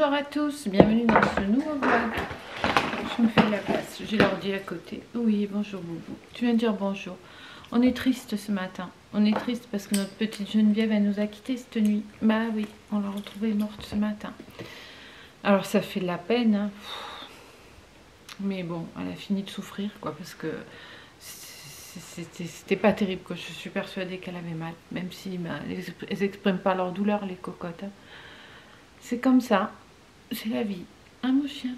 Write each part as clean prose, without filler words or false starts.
Bonjour à tous, bienvenue dans ce nouveau vlog. Je me fais la place, j'ai l'ordi à côté. Oui, bonjour Boubou, tu viens de dire bonjour. On est triste ce matin, on est triste parce que notre petite Geneviève, elle nous a quittés cette nuit. Bah oui, on l'a retrouvée morte ce matin. Alors ça fait de la peine, hein. Mais bon, elle a fini de souffrir quoi, parce que c'était pas terrible quoi. Je suis persuadée qu'elle avait mal, même si bah, elles n'expriment pas leur douleur les cocottes, hein. C'est comme ça, c'est la vie. Hein mon chien,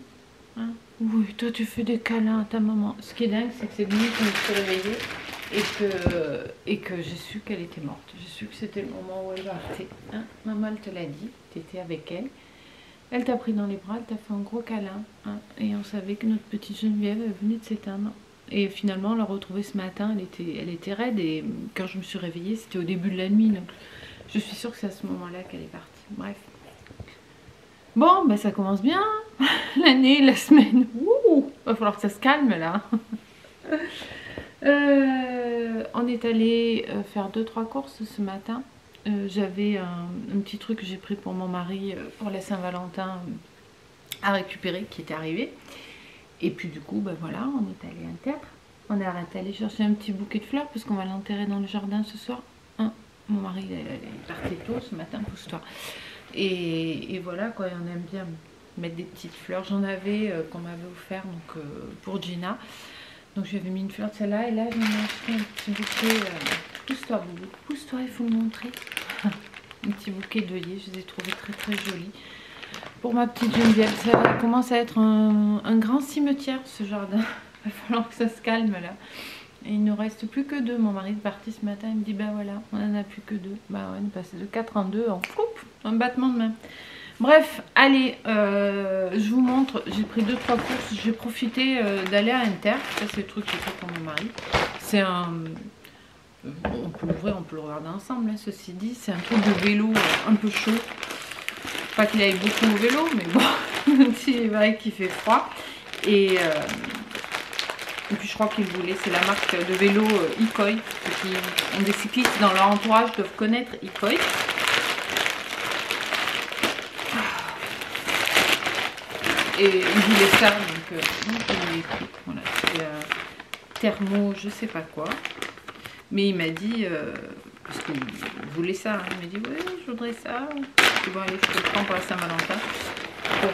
hein? Oui, toi tu fais des câlins à ta maman. Ce qui est dingue, c'est que c'est nuit que je me suis réveillée et que j'ai su qu'elle était morte. J'ai su que c'était le moment où elle partait. Hein? Maman elle te l'a dit, tu étais avec elle. Elle t'a pris dans les bras, elle t'a fait un gros câlin. Hein? Et on savait que notre petite Geneviève venait de s'éteindre. Et finalement, on l'a retrouvée ce matin, elle était raide. Et quand je me suis réveillée, c'était au début de la nuit. Donc je suis sûre que c'est à ce moment-là qu'elle est partie. Bref. Bon, ben ça commence bien, l'année, la semaine, ouh, va falloir que ça se calme là. On est allé faire 2-3 courses ce matin. J'avais un petit truc que j'ai pris pour mon mari pour la Saint-Valentin à récupérer qui était arrivé. Et puis du coup, ben voilà, on est allé à un théâtre. On est arrêté d'aller chercher un petit bouquet de fleurs parce qu'on va l'enterrer dans le jardin ce soir. Hein, mon mari il partait tôt ce matin, pousse-toi. Et voilà quoi, on aime bien mettre des petites fleurs. J'en avais qu'on m'avait offert donc, pour Gina. Donc j'avais mis une fleur de celle-là et là j'en ai acheté un petit bouquet. Pousse-toi Boubou, pousse-toi, il faut le montrer. Un petit bouquet d'œillets, je les ai trouvés très très jolis. Pour ma petite Geneviève, ça commence à être un grand cimetière ce jardin. Il va falloir que ça se calme là. Et il ne nous reste plus que 2. Mon mari est parti ce matin, il me dit bah voilà, on n'en a plus que 2. Bah ouais, on est passé de 4 en 2 en un battement de main. Bref, allez, je vous montre, j'ai pris 2-3 courses, j'ai profité d'aller à Inter. Ça c'est le truc que j'ai fait pour mon mari. C'est un... on peut l'ouvrir, on peut le regarder ensemble, hein, ceci dit. C'est un truc de vélo un peu chaud. Pas qu'il aille beaucoup au vélo, mais bon, c'est vrai qu'il fait froid. Et puis je crois qu'il voulait, c'est la marque de vélo Ikoi. Ceux qui ont des cyclistes dans leur entourage doivent connaître Ikoi. Et il voulait ça, donc il écrit. Voilà, c'est thermo, je sais pas quoi. Mais il m'a dit, parce qu'il voulait ça, hein, il m'a dit ouais, je voudrais ça. Je dis, bon, allez, je te le prends pour la Saint-Valentin.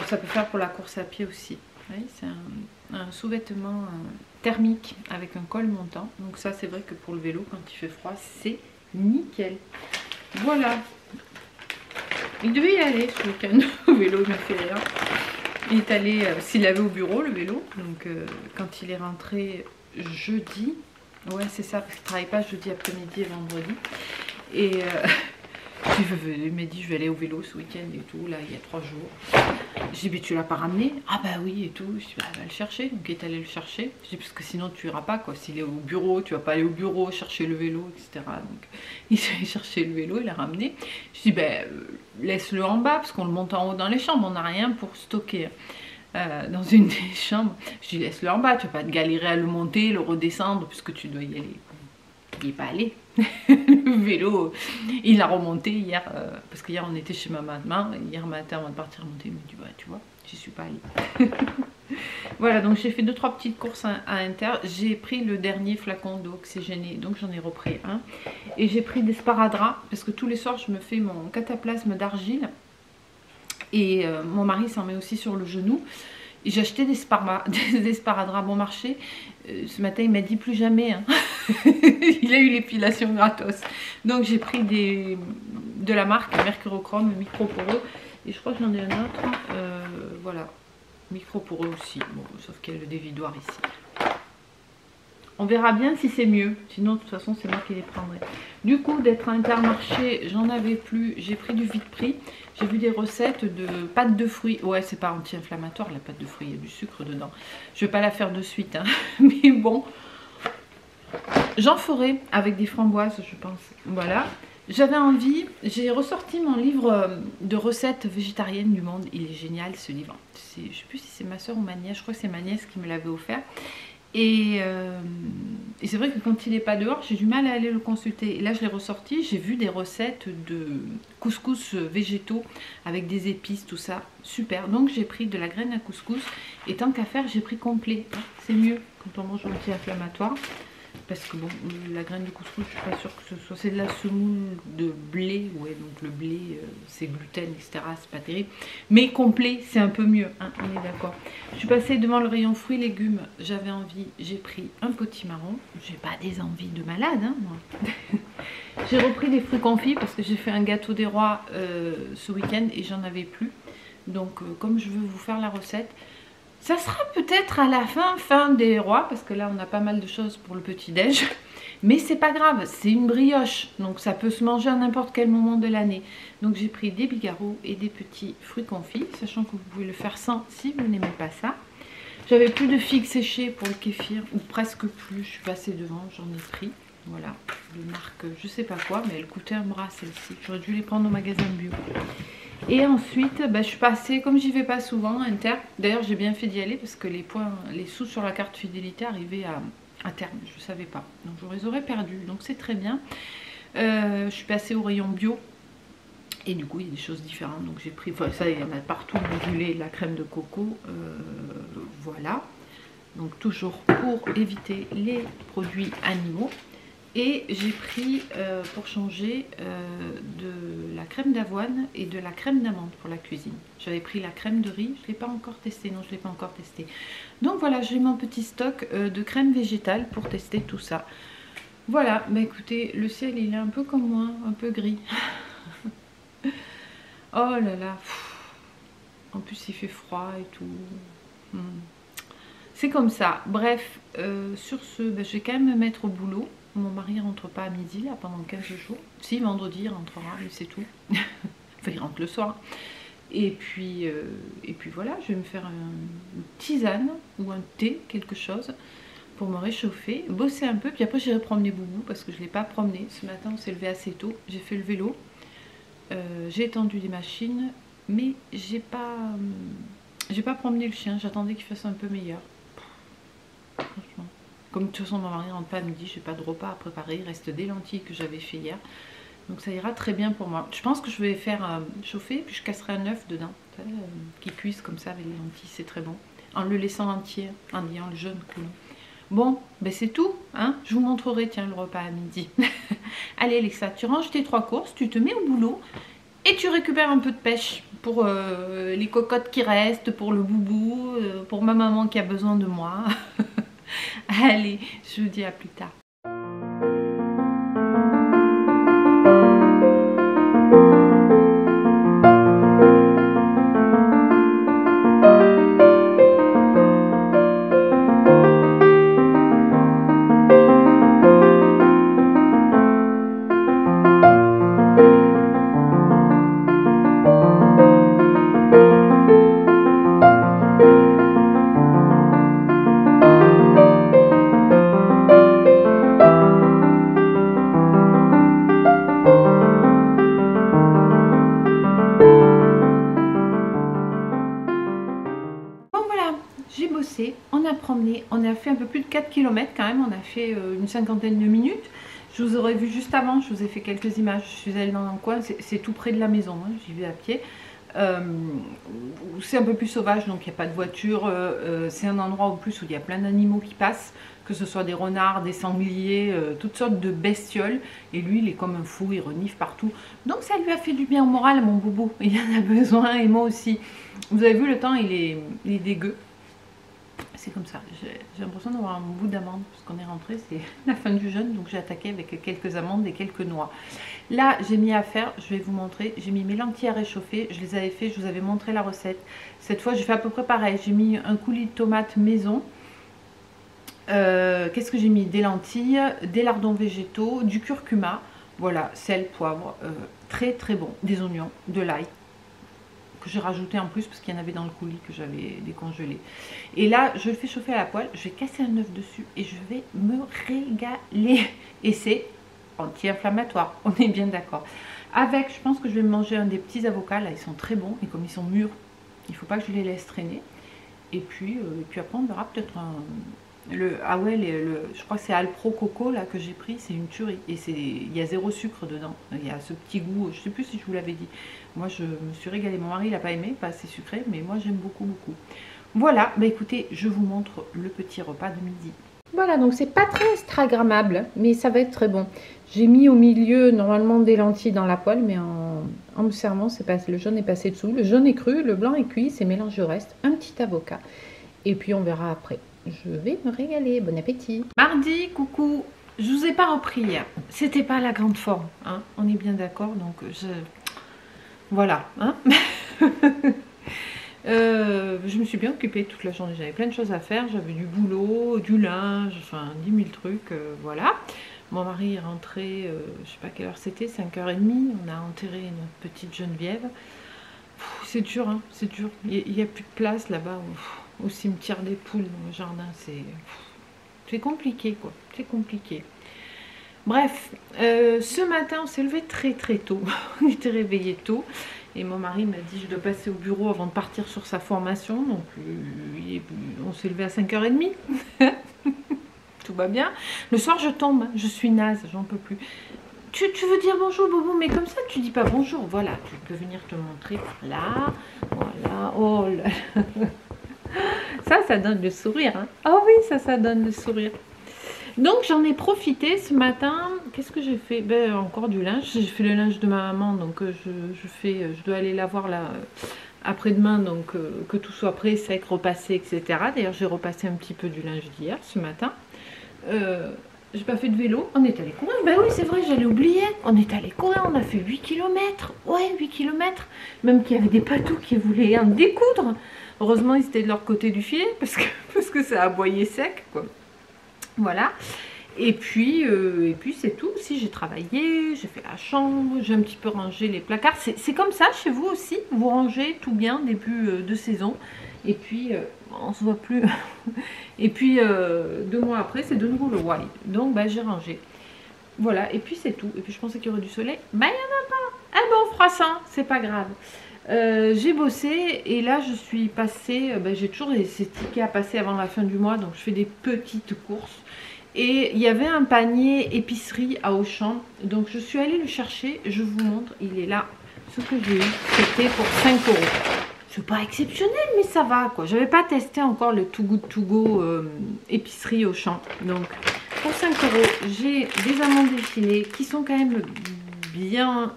Ça peut faire pour la course à pied aussi. Oui, c'est un sous-vêtement thermique avec un col montant. Donc ça c'est vrai que pour le vélo quand il fait froid c'est nickel. Voilà. Il devait y aller ce week-end au vélo, il m'a fait rire. Il est allé, s'il l'avait au bureau le vélo, donc quand il est rentré jeudi, ouais c'est ça parce qu'il ne travaille pas jeudi après-midi et vendredi. Et il m'a dit je vais aller au vélo ce week-end et tout, là il y a 3 jours. J'ai dit mais tu l'as pas ramené? Ah bah oui et tout. Je dis bah va le chercher. Donc il est allé le chercher. Je dis parce que sinon tu iras pas quoi. S'il est au bureau, tu vas pas aller au bureau chercher le vélo, etc. Donc il est allé chercher le vélo, il l'a ramené. Je dis bah laisse-le en bas parce qu'on le monte en haut dans les chambres. On n'a rien pour stocker dans une des chambres. Je dis laisse-le en bas. Tu vas pas te galérer à le monter, le redescendre puisque tu dois y aller. Il n'est pas allé. Le vélo, il l'a remonté hier, parce qu'hier on était chez ma maman, hier matin avant de partir monter, il me dit bah tu vois, j'y suis pas allée. Voilà, donc j'ai fait 2-3 petites courses à Inter, j'ai pris le dernier flacon d'oxygéné, donc j'en ai repris un, et j'ai pris des sparadraps, parce que tous les soirs je me fais mon cataplasme d'argile, et mon mari s'en met aussi sur le genou. J'ai acheté des sparadraps bon marché. Ce matin, il m'a dit plus jamais. Hein. Il a eu l'épilation gratos. Donc, j'ai pris de la marque Mercurochrome, micro-poreux. Et je crois que j'en ai un autre. Voilà, micro-poreux aussi. Bon, sauf qu'il y a le dévidoir ici. On verra bien si c'est mieux. Sinon, de toute façon, c'est moi qui les prendrai. Du coup, d'être à Intermarché, j'en avais plus. J'ai pris du vide prix. J'ai vu des recettes de pâte de fruits. Ouais, c'est pas anti-inflammatoire la pâte de fruits. Il y a du sucre dedans. Je vais pas la faire de suite. Hein. Mais bon, j'en ferai avec des framboises, je pense. Voilà. J'avais envie. J'ai ressorti mon livre de recettes végétariennes du monde. Il est génial ce livre. Je sais plus si c'est ma soeur ou ma nièce. Je crois que c'est ma nièce qui me l'avait offert. Et Et c'est vrai que quand il n'est pas dehors, j'ai du mal à aller le consulter. Et là, je l'ai ressorti, j'ai vu des recettes de couscous végétaux avec des épices, tout ça, super. Donc j'ai pris de la graine à couscous et tant qu'à faire, j'ai pris complet. C'est mieux quand on mange anti-inflammatoire. Parce que bon, la graine de couscous, je suis pas sûre que ce soit... C'est de la semoule de blé, ouais, donc le blé, c'est gluten, etc. C'est pas terrible. Mais complet, c'est un peu mieux, hein, on est d'accord. Je suis passée devant le rayon fruits et légumes, j'avais envie, j'ai pris un potimarron. J'ai pas des envies de malade, hein, moi. J'ai repris des fruits confits parce que j'ai fait un gâteau des rois ce week-end et j'en avais plus. Donc, comme je veux vous faire la recette... Ça sera peut-être à la fin des rois, parce que là on a pas mal de choses pour le petit-déj. Mais c'est pas grave, c'est une brioche, donc ça peut se manger à n'importe quel moment de l'année. Donc j'ai pris des bigarros et des petits fruits confits, sachant que vous pouvez le faire sans si vous n'aimez pas ça. J'avais plus de figues séchées pour le kéfir, ou presque plus, je suis passée devant, j'en ai pris. Voilà, de marque je sais pas quoi, mais elle coûtait un bras celle-ci. J'aurais dû les prendre au magasin bio. Et ensuite, je suis passée, comme j'y vais pas souvent, Inter. D'ailleurs, j'ai bien fait d'y aller parce que les sous sur la carte fidélité arrivaient à terme. Je ne savais pas. Donc, je les aurais perdus. Donc, c'est très bien. Je suis passée au rayon bio. Et du coup, il y a des choses différentes. Donc, j'ai pris, enfin, ça, il y en a partout, du lait, de la crème de coco. Voilà. Donc, toujours pour éviter les produits animaux. Et j'ai pris pour changer de la crème d'avoine et de la crème d'amande pour la cuisine. J'avais pris la crème de riz, je ne l'ai pas encore testé, non je ne l'ai pas encore testé. Donc voilà, j'ai mon petit stock de crème végétale pour tester tout ça. Voilà, bah écoutez, le ciel il est un peu comme moi, un peu gris. Oh là là, en plus il fait froid et tout. C'est comme ça, bref, sur ce, je vais quand même me mettre au boulot. Mon mari rentre pas à midi là pendant 15 jours. Si, vendredi il rentrera, mais c'est tout. Enfin, il rentre le soir. Et puis voilà, je vais me faire une tisane ou un thé, quelque chose, pour me réchauffer, bosser un peu. Puis après, j'irai promener Boubou parce que je ne l'ai pas promené. Ce matin, on s'est levé assez tôt. J'ai fait le vélo. J'ai étendu des machines, mais j'ai pas promené le chien. J'attendais qu'il fasse un peu meilleur. Franchement. Comme de toute façon, mon mari rentre pas à midi, j'ai pas de repas à préparer. Il reste des lentilles que j'avais fait hier. Donc ça ira très bien pour moi. Je pense que je vais faire chauffer, puis je casserai un œuf dedans. Qui cuise comme ça avec les lentilles, c'est très bon. En le laissant entier, en ayant le jaune coulant. Bon, ben c'est tout. Hein, je vous montrerai, tiens, le repas à midi. Allez Alexa, tu ranges tes 3 courses, tu te mets au boulot et tu récupères un peu de pêche pour les cocottes qui restent, pour le boubou, pour ma maman qui a besoin de moi. Allez, je vous dis à plus tard. On a promené, on a fait un peu plus de 4 km quand même, on a fait une cinquantaine de minutes. Je vous aurais vu juste avant, je vous ai fait quelques images, je suis allée dans un coin, c'est tout près de la maison, hein, j'y vais à pied. C'est un peu plus sauvage, donc il n'y a pas de voiture, c'est un endroit au plus où il y a plein d'animaux qui passent, que ce soit des renards, des sangliers, toutes sortes de bestioles. Et lui, il est comme un fou, il renifle partout. Donc ça lui a fait du bien au moral à mon boubou, il en a besoin, et moi aussi. Vous avez vu, le temps, il est dégueu. C'est comme ça, j'ai l'impression d'avoir un bout d'amande parce qu'on est rentré, c'est la fin du jeûne, donc j'ai attaqué avec quelques amandes et quelques noix. Là j'ai mis à faire, je vais vous montrer, j'ai mis mes lentilles à réchauffer, je les avais fait, je vous avais montré la recette. Cette fois j'ai fait à peu près pareil, j'ai mis un coulis de tomates maison. Qu'est-ce que j'ai mis? Des lentilles, des lardons végétaux, du curcuma, voilà, sel, poivre, très très bon, des oignons, de l'ail, que j'ai rajouté en plus parce qu'il y en avait dans le coulis que j'avais décongelé. Et là je le fais chauffer à la poêle, je vais casser un œuf dessus et je vais me régaler. Et c'est anti-inflammatoire, on est bien d'accord. Avec, je pense que je vais manger un des petits avocats, là ils sont très bons et comme ils sont mûrs, il ne faut pas que je les laisse traîner. Et puis après on verra peut-être Ah ouais, je crois que c'est Alpro Coco là que j'ai pris, c'est une tuerie. Et il y a 0 sucre dedans. Il y a ce petit goût, je sais plus si je vous l'avais dit. Moi je me suis régalée. Mon mari il n'a pas aimé, pas assez sucré, mais moi j'aime beaucoup beaucoup. Voilà, bah écoutez, je vous montre le petit repas de midi. Voilà, donc c'est pas très instagrammable, mais ça va être très bon. J'ai mis au milieu normalement des lentilles dans la poêle, mais en me servant, le jaune est passé dessous. Le jaune est cru, le blanc est cuit, c'est mélangé au reste. Un petit avocat. Et puis on verra après. Je vais me régaler. Bon appétit. Mardi, coucou. Je vous ai pas repris hier. C'était pas la grande forme. Hein, on est bien d'accord. Donc voilà. Hein. Je me suis bien occupée toute la journée. J'avais plein de choses à faire. J'avais du boulot, du linge, enfin 10 000 trucs. Voilà. Mon mari est rentré, je sais pas quelle heure c'était, 5h30. On a enterré notre petite Geneviève. C'est dur, hein, c'est dur. Il n'y a plus de place là-bas au cimetière des poules dans le jardin. C'est compliqué, quoi. C'est compliqué. Bref, ce matin, on s'est levé très très tôt. On était réveillés tôt. Et mon mari m'a dit, je dois passer au bureau avant de partir sur sa formation. Donc, on s'est levé à 5h30. Tout va bien. Le soir, je tombe. Je suis naze, j'en peux plus. Tu veux dire bonjour Bobo, mais comme ça tu dis pas bonjour. Voilà, tu peux venir te montrer par là. Voilà, oh là. Ça donne le sourire. Hein. Oh oui, ça donne le sourire. Donc j'en ai profité ce matin. Qu'est-ce que j'ai fait? Ben, encore du linge. J'ai fait le linge de ma maman, donc je dois aller la voir là après-demain, donc que tout soit prêt, sec, repassé, etc. D'ailleurs, j'ai repassé un petit peu du linge d'hier ce matin. J'ai pas fait de vélo, on est allé courir. Ben oui, c'est vrai, j'allais oublier. On est allé courir, on a fait 8 km. Ouais, 8 km. Même qu'il y avait des patous qui voulaient en découdre. Heureusement, ils étaient de leur côté du filet parce que ça aboyait sec, quoi. Voilà. Et puis c'est tout. Si j'ai travaillé, j'ai fait la chambre, j'ai un petit peu rangé les placards. C'est comme ça chez vous aussi. Vous rangez tout bien début de saison. Et puis, on se voit plus. Et puis, 2 mois après, c'est de nouveau le wild. Donc, bah, j'ai rangé. Voilà, et puis c'est tout. Et puis, je pensais qu'il y aurait du soleil. Bah, il n'y en a pas. Ah bon, froissant, c'est pas grave. J'ai bossé et là, je suis passée... j'ai toujours ces tickets à passer avant la fin du mois. Donc, je fais des petites courses. Et il y avait un panier épicerie à Auchan. Donc, je suis allée le chercher. Je vous montre, il est là. Ce que j'ai eu, c'était pour 5 €. C'est pas exceptionnel, mais ça va, quoi. J'avais pas testé encore le Too Good To Go épicerie Auchan. Donc, pour 5 €, j'ai des amandes effilées qui sont quand même bien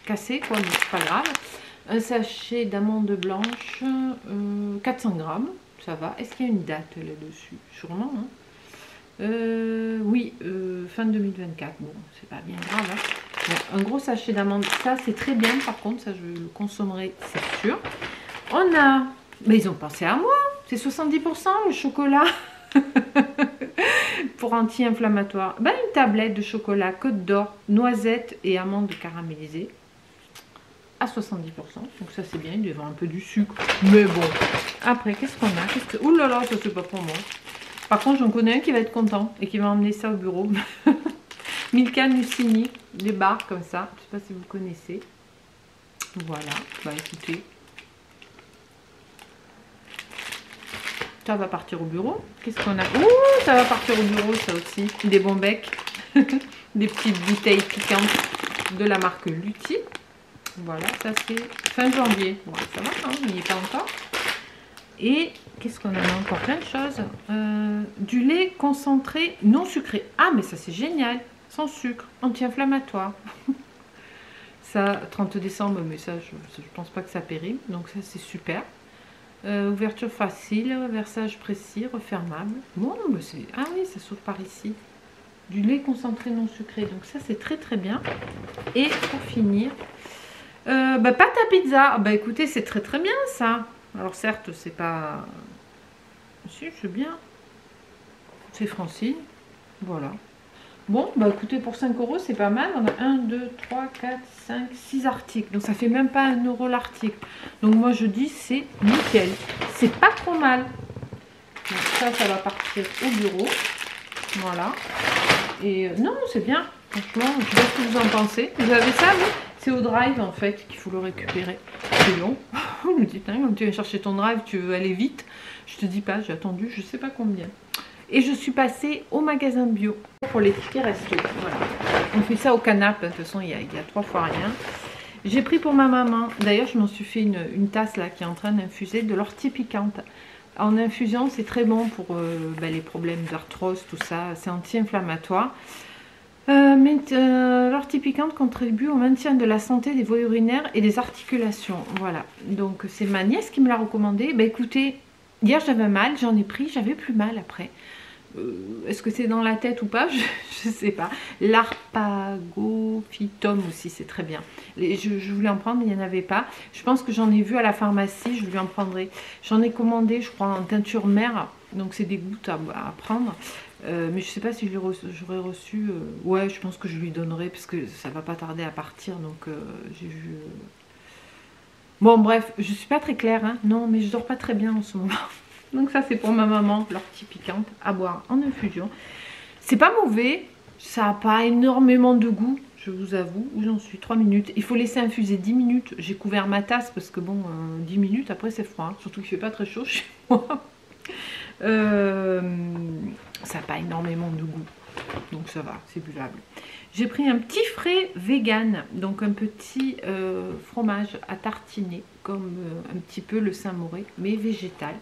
cassées, quoi, mais c'est pas grave. Un sachet d'amandes blanches, 400 grammes, ça va. Est-ce qu'il y a une date là-dessus? Sûrement, hein. Oui, fin 2024. Bon, c'est pas bien grave, hein. Bon, un gros sachet d'amandes, ça c'est très bien, par contre, ça je le consommerai, c'est sûr. On a, mais ils ont pensé à moi, c'est 70% le chocolat pour anti-inflammatoire. Ben, une tablette de chocolat Côte d'Or, noisettes et amandes caramélisées à 70%, donc ça c'est bien, il doit y avoir un peu du sucre, mais bon. Après, qu'est-ce qu'on a? Ouh là là, ça c'est pas pour moi. Par contre, j'en connais un qui va être content et qui va emmener ça au bureau. Milka Mucini, des barres comme ça. Je ne sais pas si vous connaissez. Voilà. Bah écoutez. Ça va partir au bureau. Qu'est-ce qu'on a? Ouh, ça va partir au bureau, ça aussi. Des bons becs. Des petites bouteilles piquantes de la marque Lutti. Voilà, ça c'est fin janvier. Bon, ça va, hein, il n'y est pas encore. Et qu'est-ce qu'on a encore? Plein de choses. Du lait concentré non sucré. Ah, mais ça c'est génial. Sans sucre, anti-inflammatoire. Ça, 30 décembre, mais ça, je pense pas que ça périme. Donc ça, c'est super. Ouverture facile, versage précis, refermable. Bon, bah c'est... Ah oui, ça s'ouvre par ici. Du lait concentré non sucré. Donc ça, c'est très très bien. Et pour finir, pâte à pizza. Bah écoutez, c'est très très bien ça. Alors certes, c'est pas... Si, c'est bien. C'est Francine. Voilà. Bon, bah écoutez, pour 5 €, c'est pas mal. On a 1, 2, 3, 4, 5, 6 articles. Donc ça fait même pas 1 € l'article. Donc moi je dis c'est nickel. C'est pas trop mal. Donc ça va partir au bureau. Voilà. Et non, c'est bien. Franchement, je sais pas ce que vous en pensez. Vous avez ça, vous? C'est au drive en fait qu'il faut le récupérer. C'est long. On me dit, quand tu vas chercher ton drive, tu veux aller vite. Je te dis pas, j'ai attendu je sais pas combien. Et je suis passée au magasin bio pour les tickets resto. Voilà. On fait ça au canapé, de toute façon il y a 3 fois rien. J'ai pris pour ma maman, d'ailleurs je m'en suis fait une tasse là qui est en train d'infuser de l'ortie piquante. En infusion c'est très bon pour les problèmes d'arthrose, tout ça, c'est anti-inflammatoire. L'ortie piquante contribue au maintien de la santé des voies urinaires et des articulations. Voilà, donc c'est ma nièce qui me l'a recommandé. Bah écoutez, hier j'avais mal, j'en ai pris, j'avais plus mal après. Est-ce que c'est dans la tête ou pas? Je sais pas. L'arpagophytum aussi, c'est très bien. Je voulais en prendre, mais il n'y en avait pas. Je pense que j'en ai vu à la pharmacie, je lui en prendrai. J'en ai commandé, je crois, en teinture mère. Donc c'est des gouttes à prendre. Mais je sais pas si j'aurais reçu. Ouais, je pense que je lui donnerai parce que ça va pas tarder à partir. Donc j'ai vu. Bon, bref, je suis pas très claire. Hein. Non, mais je dors pas très bien en ce moment. Donc ça c'est pour ma maman, l'ortie piquante à boire en infusion. C'est pas mauvais, ça n'a pas énormément de goût, je vous avoue. Où j'en suis? 3 minutes. Il faut laisser infuser 10 minutes. J'ai couvert ma tasse parce que bon, 10 minutes après c'est froid. Hein. Surtout qu'il fait pas très chaud chez moi. Ça n'a pas énormément de goût. Donc ça va, c'est buvable. J'ai pris un petit frais vegan, donc un petit fromage à tartiner, comme un petit peu le Saint-Mauré, mais végétal.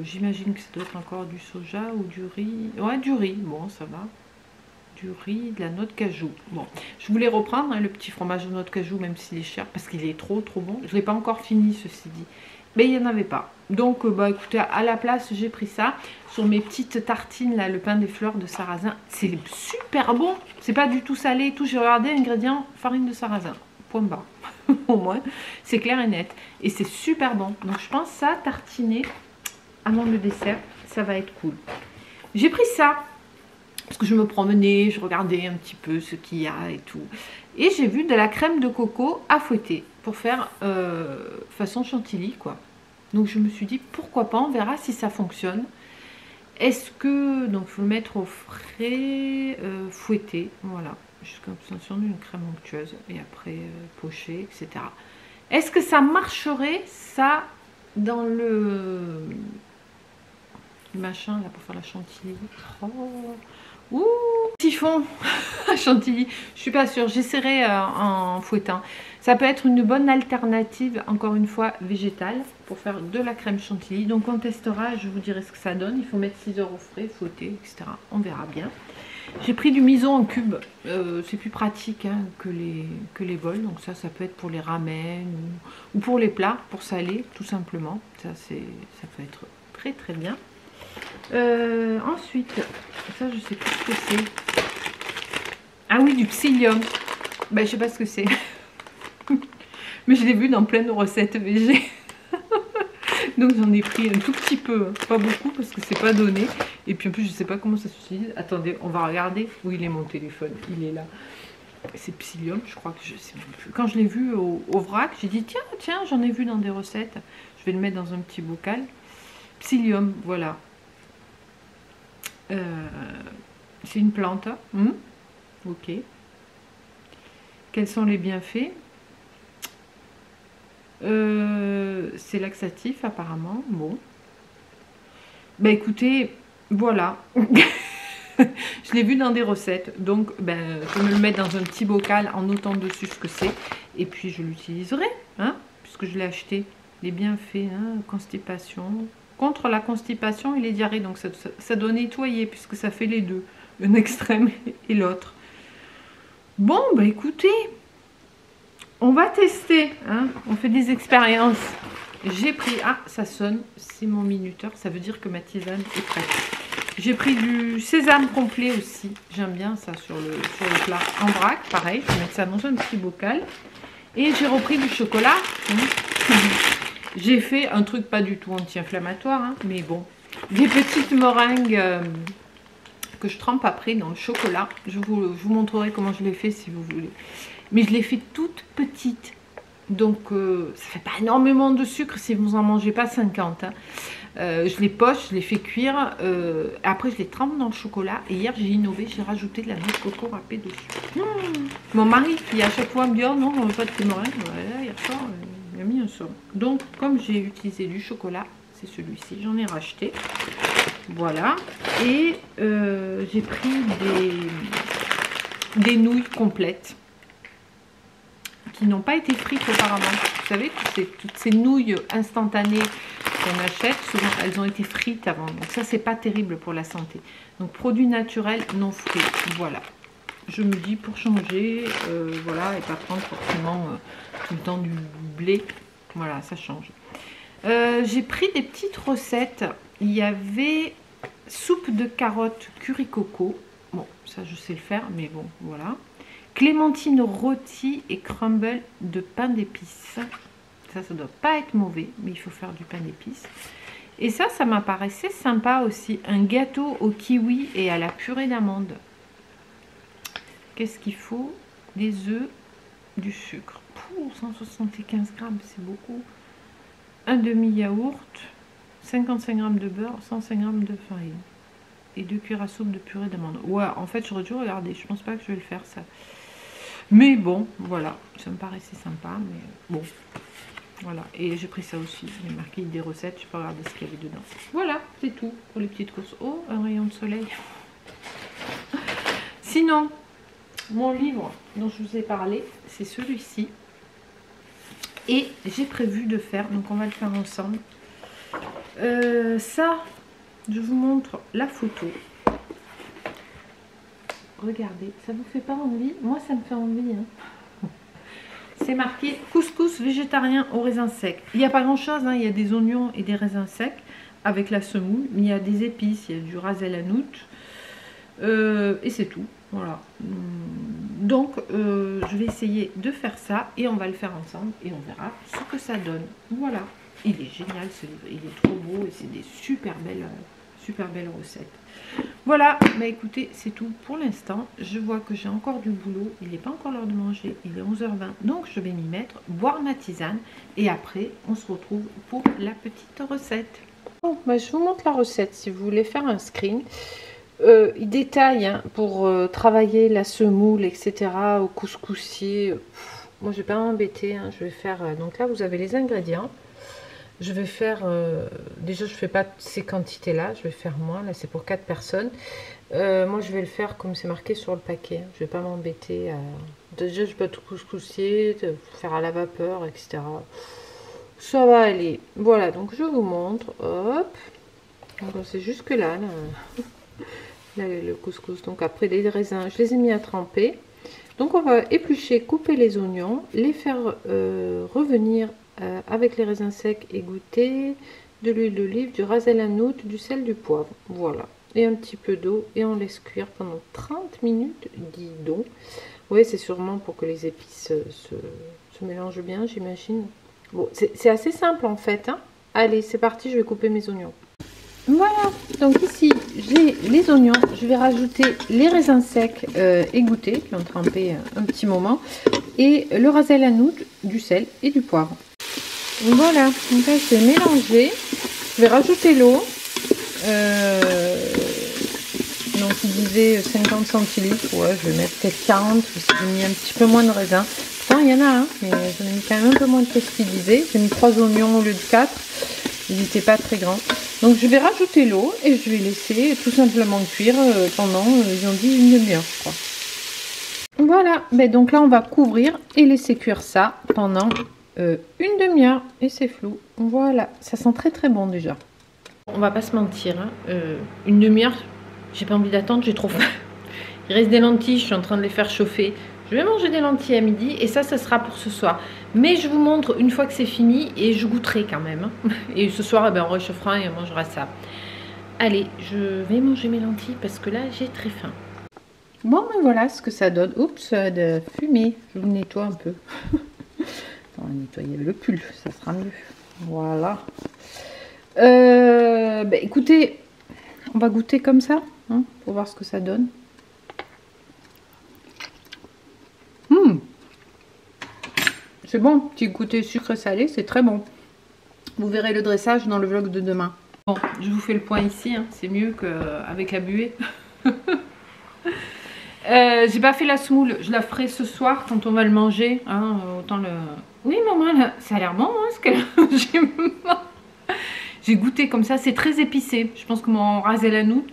J'imagine que ça doit être encore du soja ou du riz. Ouais, du riz, bon ça va. Du riz, de la noix de cajou. Bon, je voulais reprendre hein, le petit fromage de noix de cajou, même s'il est cher, parce qu'il est trop bon. Je ne l'ai pas encore fini, ceci dit. Mais il n'y en avait pas. Donc, bah écoutez, à la place, j'ai pris ça. Sur mes petites tartines, là, le pain des fleurs de sarrasin. C'est super bon. C'est pas du tout salé et tout. J'ai regardé ingrédients, farine de sarrasin. Point barre. Au moins, c'est clair et net. Et c'est super bon. Donc, je pense ça, tartiner avant le dessert, ça va être cool. J'ai pris ça parce que je me promenais, je regardais un petit peu ce qu'il y a et tout. Et j'ai vu de la crème de coco à fouetter pour faire façon chantilly, quoi. Donc je me suis dit, pourquoi pas, on verra si ça fonctionne. Est-ce que, donc il faut le mettre au frais, fouetter, voilà, jusqu'à l'obtention d'une crème onctueuse. Et après pocher, etc. Est-ce que ça marcherait, ça, dans le machin là pour faire la chantilly? Oh. Ouh, siphon à chantilly, je suis pas sûre, j'essaierai en fouettant. Ça peut être une bonne alternative, encore une fois végétale, pour faire de la crème chantilly. Donc on testera, je vous dirai ce que ça donne. Il faut mettre 6 heures au frais, fouetter, etc. On verra bien. J'ai pris du miso en cube, c'est plus pratique hein, que les bols. Donc ça peut être pour les ramen ou pour les plats, pour saler tout simplement. Ça peut être très très bien. Ensuite, ça je sais plus ce que c'est. Ah oui, du psyllium. Ben, je sais pas ce que c'est. Mais je l'ai vu dans plein de recettes végé. Donc j'en ai pris un tout petit peu, hein. Pas beaucoup parce que c'est pas donné. Et puis en plus je sais pas comment ça s'utilise. Attendez, on va regarder. Où il est mon téléphone? Il est là. C'est psyllium, je crois que je sais même plus. Quand je l'ai vu au vrac, j'ai dit tiens, j'en ai vu dans des recettes. Je vais le mettre dans un petit bocal. Psyllium, voilà. C'est une plante. Ok. Quels sont les bienfaits? C'est laxatif apparemment. Bon. Ben écoutez, voilà. Je l'ai vu dans des recettes. Donc ben, je vais me le mettre dans un petit bocal en notant dessus ce que c'est. Et puis je l'utiliserai. Hein, puisque je l'ai acheté. Les bienfaits, hein, constipation. Contre la constipation et les diarrhées. Donc ça doit nettoyer puisque ça fait les deux. Un extrême et l'autre. Bon, bah écoutez, on va tester. Hein, on fait des expériences. J'ai pris... Ah, ça sonne. C'est mon minuteur. Ça veut dire que ma tisane est prête. J'ai pris du sésame complet aussi. J'aime bien ça sur le plat en vrac. Pareil, je vais mettre ça dans un petit bocal. Et j'ai repris du chocolat. J'ai fait un truc pas du tout anti-inflammatoire, hein, mais bon. Des petites meringues que je trempe après dans le chocolat. Je vous montrerai comment je les fais si vous voulez. Mais je les fais toutes petites. Donc ça fait pas énormément de sucre si vous en mangez pas 50. Hein. Je les poche, je les fais cuire. Après je les trempe dans le chocolat. Et hier j'ai innové, j'ai rajouté de la noix de coco râpée dessus. Mon mari qui à chaque fois me dit oh non on veut pas de tes meringues. Voilà, hier soir il a mis un son. Donc, comme j'ai utilisé du chocolat, c'est celui-ci, j'en ai racheté. Voilà. Et j'ai pris des nouilles complètes qui n'ont pas été frites auparavant. Vous savez, toutes ces nouilles instantanées qu'on achète, souvent elles ont été frites avant. Donc ça, c'est pas terrible pour la santé. Donc produits naturels non frits. Voilà. Je me dis pour changer, voilà, et pas prendre forcément tout le temps du blé. Voilà, ça change. J'ai pris des petites recettes. Il y avait soupe de carottes curry coco. Bon, ça je sais le faire, mais bon, voilà. Clémentine rôtie et crumble de pain d'épices. Ça doit pas être mauvais, mais il faut faire du pain d'épices. Et ça m'apparaissait sympa aussi. Un gâteau au kiwi et à la purée d'amande. Qu'est-ce qu'il faut? Des œufs, du sucre. Pouh, 175 grammes, c'est beaucoup. Un demi-yaourt, 55 grammes de beurre, 105 grammes de farine. Et 2 cuillères à soupe de purée d'amande. Ouais, en fait, j'aurais dû regarder. Je pense pas que je vais le faire, ça. Mais bon, voilà. Ça me paraissait sympa, mais bon. Voilà. Et j'ai pris ça aussi. J'ai marqué des recettes. Je peux regarder ce qu'il y avait dedans. Voilà, c'est tout pour les petites courses. Oh, un rayon de soleil. Sinon, mon livre dont je vous ai parlé, c'est celui-ci. Et j'ai prévu de faire, donc on va le faire ensemble. Ça, je vous montre la photo. Regardez, ça vous fait pas envie? Moi, ça me fait envie. Hein. C'est marqué couscous végétarien au raisin sec. Il n'y a pas grand-chose, hein. Il y a des oignons et des raisins secs avec la semoule. Il y a des épices, il y a du ras el hanout. Et c'est tout. Voilà. Donc, je vais essayer de faire ça et on va le faire ensemble et on verra ce que ça donne. Voilà. Il est génial ce livre. Il est trop beau et c'est des super belles recettes. Voilà, bah écoutez, c'est tout pour l'instant. Je vois que j'ai encore du boulot. Il n'est pas encore l'heure de manger. Il est 11h20. Donc, je vais m'y mettre, boire ma tisane. Et après, on se retrouve pour la petite recette. Bon, bah, je vous montre la recette si vous voulez faire un screen. Il détaille hein, pour travailler la semoule, etc. au couscoussier. Moi, je vais pas m'embêter. Hein, je vais faire. Donc là, vous avez les ingrédients. Je vais faire. Déjà, je fais pas ces quantités-là. Je vais faire moins. Là, c'est pour 4 personnes. Moi, je vais le faire comme c'est marqué sur le paquet. Je vais pas m'embêter. Déjà, je peux tout couscoussier, faire à la vapeur, etc. Ça va aller. Voilà. Donc, je vous montre. Hop. C'est jusque là. Le couscous. Donc après les raisins, je les ai mis à tremper. Donc on va éplucher, couper les oignons, les faire revenir avec les raisins secs égoutter, de l'huile d'olive, du ras el hanout, du sel, du poivre. Voilà. Et un petit peu d'eau et on laisse cuire pendant 30 minutes, dis donc. Oui, c'est sûrement pour que les épices se mélangent bien, j'imagine. Bon, c'est assez simple en fait. Hein. Allez, c'est parti, je vais couper mes oignons. Voilà, donc ici j'ai les oignons, je vais rajouter les raisins secs égouttés qui ont trempé un petit moment et le ras el hanout, du sel et du poivre. Voilà, donc là je vais mélanger, je vais rajouter l'eau, donc il disait 50 centilitres, ouais je vais mettre peut-être 40, j'ai mis un petit peu moins de raisins. Pourtant il y en a, hein, mais j'en ai mis quand même un peu moins que ce qu'il disait, j'ai mis 3 oignons au lieu de 4. Il n'était pas très grand. Donc je vais rajouter l'eau et je vais laisser tout simplement cuire pendant, ils ont dit une demi-heure je crois. Voilà, ben donc là on va couvrir et laisser cuire ça pendant une demi-heure. Et c'est flou. Voilà, ça sent très très bon déjà. On va pas se mentir, hein. Une demi-heure, j'ai pas envie d'attendre, j'ai trop faim. Il reste des lentilles, je suis en train de les faire chauffer. Je vais manger des lentilles à midi et ça sera pour ce soir. Mais je vous montre une fois que c'est fini et je goûterai quand même. Et ce soir, eh ben, on réchauffera et on mangera ça. Allez, je vais manger mes lentilles parce que là, j'ai très faim. Bon, ben voilà ce que ça donne. Oups, de fumée. Je vous nettoie un peu. On va nettoyer le pull, ça sera mieux. Voilà. Ben, écoutez, on va goûter comme ça hein, pour voir ce que ça donne. C'est bon, petit goûter sucre-salé, c'est très bon. Vous verrez le dressage dans le vlog de demain. Bon, je vous fais le point ici, hein. C'est mieux qu'avec la buée. J'ai pas fait la semoule, je la ferai ce soir quand on va le manger. Hein, autant le... Oui maman, là, ça a l'air bon hein, ce qu'elle j'ai goûté comme ça, c'est très épicé. Je pense que mon Ras El Hanout,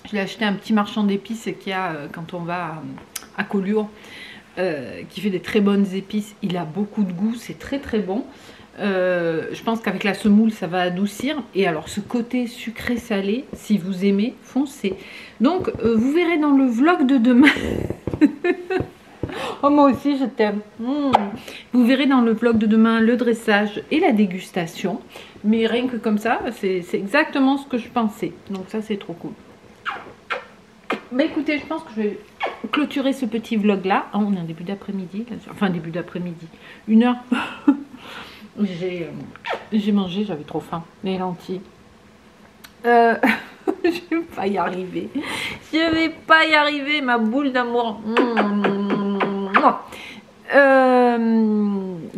je l'ai acheté à un petit marchand d'épices qu'il y a quand on va à Collioure, qui fait des très bonnes épices. Il a beaucoup de goût, c'est très très bon. Je pense qu'avec la semoule ça va adoucir. Et alors ce côté sucré salé, si vous aimez, foncez. Donc vous verrez dans le vlog de demain. Oh moi aussi je t'aime. Vous verrez dans le vlog de demain le dressage et la dégustation. Mais rien que comme ça, c'est exactement ce que je pensais. Donc ça c'est trop cool. Bah écoutez, je pense que je vais clôturer ce petit vlog là. Oh, on est en début d'après-midi. Enfin début d'après-midi. 1h. J'ai mangé, j'avais trop faim. Les lentilles. Je vais pas y arriver. Je vais pas y arriver, ma boule d'amour.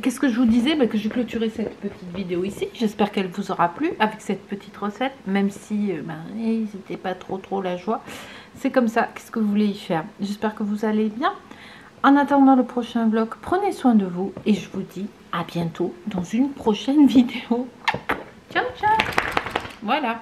Qu'est-ce que je vous disais? Que je vais clôturer cette petite vidéo ici. J'espère qu'elle vous aura plu avec cette petite recette. Même si c'était pas trop la joie. C'est comme ça. Qu'est-ce que vous voulez y faire? J'espère que vous allez bien. En attendant le prochain vlog, prenez soin de vous. Et je vous dis à bientôt dans une prochaine vidéo. Ciao, ciao. Voilà.